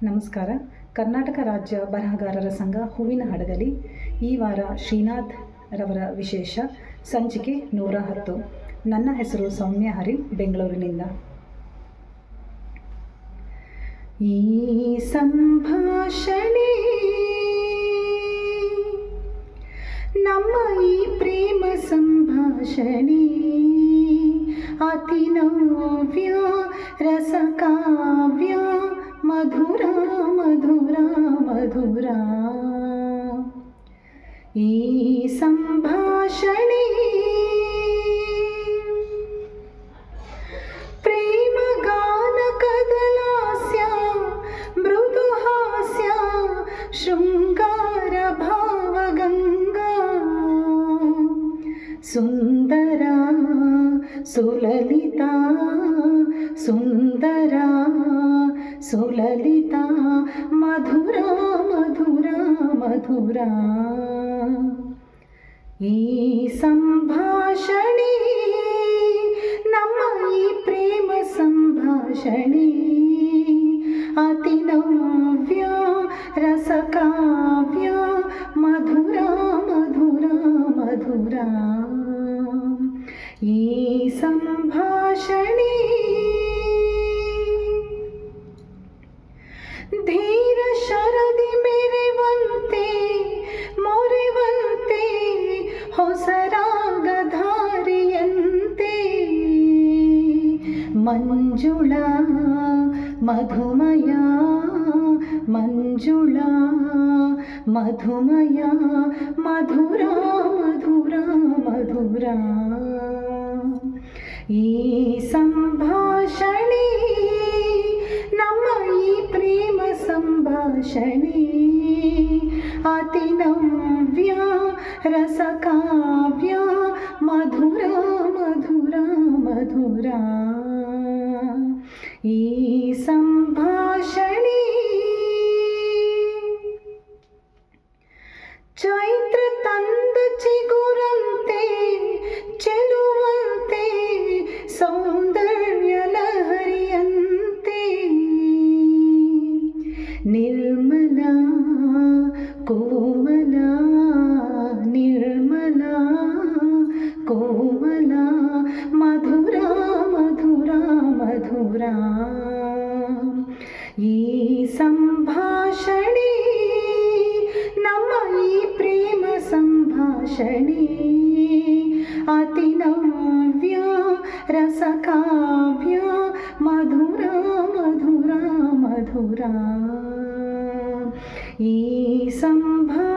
ನಮಸ್ಕಾರ. ಕರ್ನಾಟಕ ರಾಜ್ಯ ಬರಹಗಾರರ ಸಂಘ ಹೂವಿನ ಹಡಗಲಿ ಈ ವಾರ ಶ್ರೀನಾಥ್ ರವರ ವಿಶೇಷ ಸಂಚಿಕೆ 110. ನನ್ನ ಹೆಸರು ಸೌಮ್ಯ ಹರಿ, ಬೆಂಗಳೂರಿನಿಂದ. ಈ ಸಂಭಾಷಣೆ ನಮ್ಮ ಈ ಪ್ರೇಮ ಸಂಭಾಷಣೆ ಅತಿ ನವ್ಯ ರಸಕಾವ್ಯ ಮಧುರ ಮಧುರ ಮಧುರ. ಈ ಸಂಭಾಷಣೆ ಪ್ರೇಮ ಗಾನ ಕದಲಾಸ್ಯ ಮೃದು ಹಾಸ್ಯ ಶೃಂಗಾರ ಭಾವಗಂಗಾ ಸುಂದರ ಸುಲಲಿತ ಸುಂದರ ಸುಲಲಿತ ಮಧುರ ಮಧುರ ಮಧುರ. ಈ ಸಂಭಾಷಣೆ ನಮ್ಮ ಈ ಪ್ರೇಮ ಸಂಭಾಷಣೆ ಅತಿ ನವ್ಯ ರಸಕಾವ್ಯ ಮಧುರ ಮಧುರ ಮಧುರ. ಈ ಸಂಭಾಷಣೆ ಧೀರ ಶರದಿ ಮೆರೆವಂತೆ ಮೊರೆವಂತೆ ಹೊಸ ರಾಗಧಾರಿಯಂತೆ ಮಂಜುಳ ಮಧುಮಯ ಮಂಜುಳ ಮಧುಮಯ ಮಧುರ ಮಧುರ ಮಧುರ. ಈ ಸಂಭಾಷಣೆ ನಮ್ಮ ಈ ಪ್ರೇಮ ಸಂಭಾಷಣೆ ಅತಿ ನವ್ಯ ರಸಕಾವ್ಯ ಮಧುರ ಮಧುರ ಮಧುರ. ಈ ಸಂಭಾಷಣೆ ಚೈತ್ರ ತಂದ ಚಿಗುರಂತೆ ಚೆಲುವಂತೆ ಸೌಂದರ್ಯ ಲಹರಿಯಂತೆ ನಿರ್ಮಲ ಕೋಮಲ ನಿರ್ಮಲ ಕೋಮಲ ಮಧುರ ಮಧುರ ಮಧುರ. ಈ ಸಂಭಾಷಣೆ ನಮ್ಮ ಈ ಪ್ರೇಮ ಸಂಭಾಷಣೆ ಅತಿ ನವ್ಯ ರಸಕಾವ್ಯ ಮಧುರ ಮಧುರ ಮಧುರ. ಈ ಸಂಭಾಷಣೆ